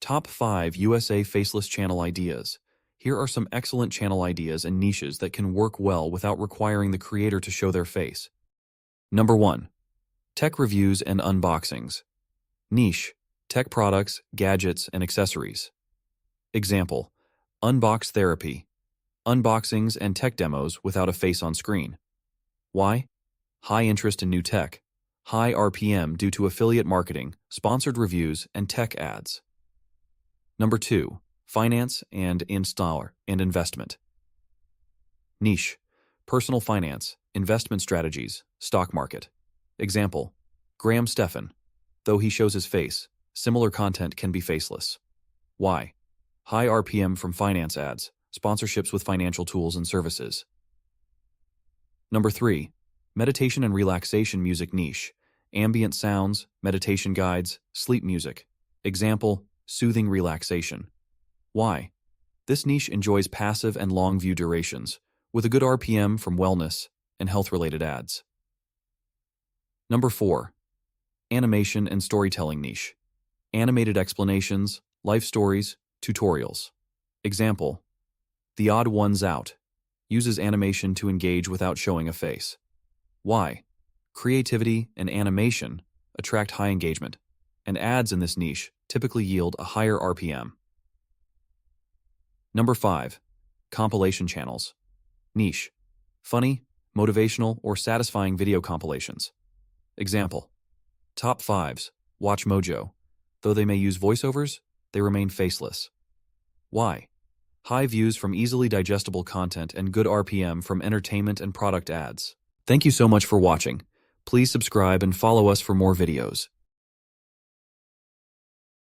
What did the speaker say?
Top 5 USA Faceless Channel Ideas. Here are some excellent channel ideas and niches that can work well without requiring the creator to show their face. Number 1. Tech reviews and unboxings. Niche: tech products, gadgets, and accessories. Example: unbox therapy. Unboxings and tech demos without a face on screen. Why? High interest in new tech. High RPM due to affiliate marketing, sponsored reviews, and tech ads. Number 2. Finance and investment. Niche: personal finance, investment strategies, stock market. Example: Graham Stephan. Though he shows his face, similar content can be faceless. Why? High RPM from finance ads, sponsorships with financial tools and services. Number 3. Meditation and relaxation music niche. Ambient sounds, meditation guides, sleep music. Example: soothing relaxation. Why? This niche enjoys passive and long view durations, with a good RPM from wellness and health-related ads. Number 4. Animation and storytelling niche. Animated explanations, life stories, tutorials. Example: The Odd Ones Out. Uses animation to engage without showing a face. Why? Creativity and animation attract high engagement, and ads in this niche typically yield a higher RPM. Number 5. Compilation channels. Niche: funny, motivational, or satisfying video compilations. Example: Top 5s, Watch Mojo. Though they may use voiceovers, they remain faceless. Why? High views from easily digestible content and good RPM from entertainment and product ads. Thank you so much for watching. Please subscribe and follow us for more videos.